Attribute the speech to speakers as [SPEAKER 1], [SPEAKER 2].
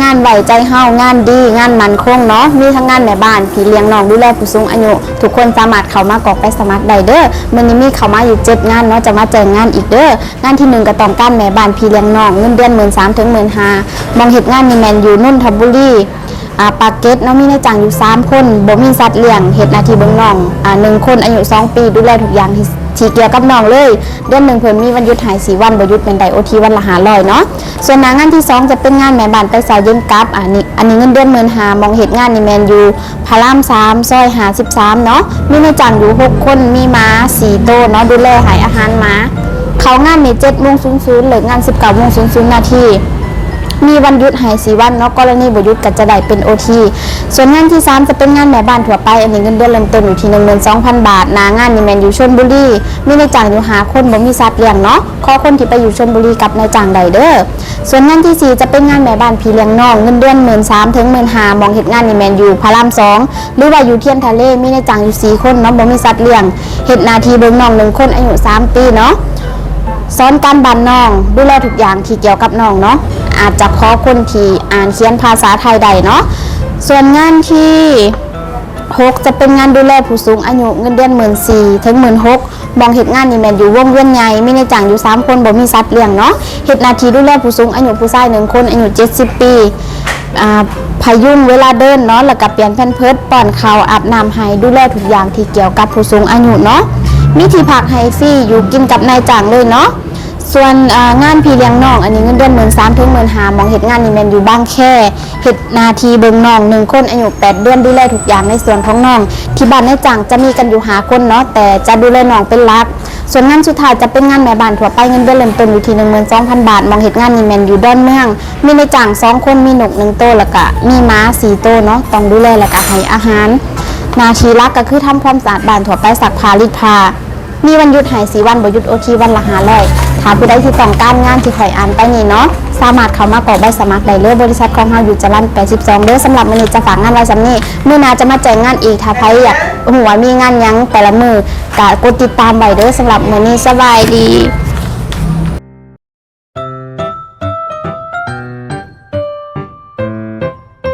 [SPEAKER 1] งานไหวใจเฮางานดีงานมันคงเนาะมีทั้งงานแม่บ้านพี่เลี้ยงน้องดูแลผู้สูงอายุทุกคนสามารถเข้ามากรอกไปสมัครได้เด้อมื้อนี้มีเข้ามาอยู่7งานเนาะจะมาแจ้งงานอีกเด้องานที่1ก็ต้องการแม่บ้านพี่เลี้ยงน้องเงินเดือน 13,000 ถึง 15,000 มองเฮ็ดงานนี่แม่นอยู่นนทบุรีปากเกร็ดเนาะมีนายจ้างอยู่3คนบ่มีสัตว์เลี้ยงเฮ็ดหน้าที่เบิ่งน้อง1คนอายุ2 ปีดูแลทุกอย่างที่เกี่ยวกับน้องเลยเดือน1เพิ่นมีวันหยุดหาย4วันบ่หยุดเป็นได้ OT วันละ500เนาะส่วนงานที่2จะเป็นงานแม่บ้านไปสายเย็นกับอันนี้เงินเดือน 15,000 มองเฮ็ดงานนี่แม่นอยู่พระราม3ซอย53เนาะมีนายจ้างอยู่6คนมีม้า4โตวเนาะดูแลให้อาหารม้าเข้างานนี่ 7:00 เลิกงาน 19:00 นาทีมีวันหยุดหาย4วันเนาะกรณีบ่หยุดก็จะได้เป็น OT ส่วนงานที่3จะเป็นงานแม่บ้านทั่วไปอันนี้เงินเดือนเริ่มต้นอยู่ที่ 12,000 บาทหน้างานนี่แม่นอยู่ชลบุรีมีนายจ้างอยู่5คนบ่มีสัตว์เลี้ยงเนาะขอคนที่ไปอยู่ชลบุรีกับนายจ้างได้เด้อส่วนงานที่4จะเป็นงานแม่บ้านพี่เลี้ยงน้องเงินเดือน 13,000 ถึง 15,000 มองเฮ็ดงานนี่แม่นอยู่พระราม2หรือว่าอยู่เทียนทะเลมีนายจ้างอยู่4คนเนาะบ่มีสัตว์เลี้ยงเฮ็ดหน้าที่เบิ่งน้อง1คนอายุ3 ปีเนาะสอนการบ้านน้องดูแลทุกอย่างที่เกี่ยวกับน้องเนาะอาจจะขอคนที่อ่านเขียนภาษาไทยได้เนาะส่วนงานที่6จะเป็นงานดูแลผู้สูงอายุเงินเดือน 14,000 ถึง 16,000 มองเฮ็ดงานนี่แม่นอยู่วงเวียนใหญ่มีนายจ้างอยู่3คนบ่มีสัตว์เลี้ยงเนาะเฮ็ดหน้าที่ดูแลผู้สูงอายุผู้ชาย1คนอายุ70 ปีพยุงเวลาเดินเนาะแล้วก็เปลี่ยนแพมเพิร์สป้อนข้าวอาบน้ำให้ดูแลทุกอย่างที่เกี่ยวกับผู้สูงอายุเนาะมีที่พักให้ฟรีอยู่กินกับนายจ้างเลยเนาะส่วนงานพี่เลี้ยงน้องอันนี้เงินเดือน 13,000 ถึง 15,000 มองเฮ็ดงานนี่แม่นอยู่บางแคเฮ็ดหน้าที่เบิ่งน้อง1คนอายุ8 เดือนดูแลทุกอย่างในส่วนของน้องที่บ้านนายจ้างจะมีกันอยู่5คนเนาะแต่จะดูแลน้องเป็นหลักส่วนงานสุดท้ายจะเป็นงานแม่บ้านทั่วไปเงินเดือนเริ่มต้นอยู่ที่ 12,000 บาทมองเฮ็ดงานนี่แม่นอยู่ดอนเมืองมีนายจ้าง2คนมีนก1ตัวแล้วก็มีม้า4ตัวเนาะต้องดูแลแล้วก็ให้อาหารหน้าที่หลักก็คือทำความสะอาดบ้านทั่วไปซักผ้ารีดผ้ามีวันหยุดหาย4วันบ่หยุด OT วันละ500ถ้าผู้ใดที่ต้องการงานที่ข่อยอ่านไปนี่เนาะสามารถเข้ามากรอกใบสมัครได้เลยบริษัทของเฮาอยู่จรัญ82เด้อสำหรับมื้อนี้จะฝากงานไว้ซ้ำนี้มื้อหน้าจะมาแจ้งงานอีกถ้าใครอยากฮู้ว่ามีงานหยังแต่ละมื้อก็กดติดตามไว้เด้อสำหรับมื้อนี้สบายดี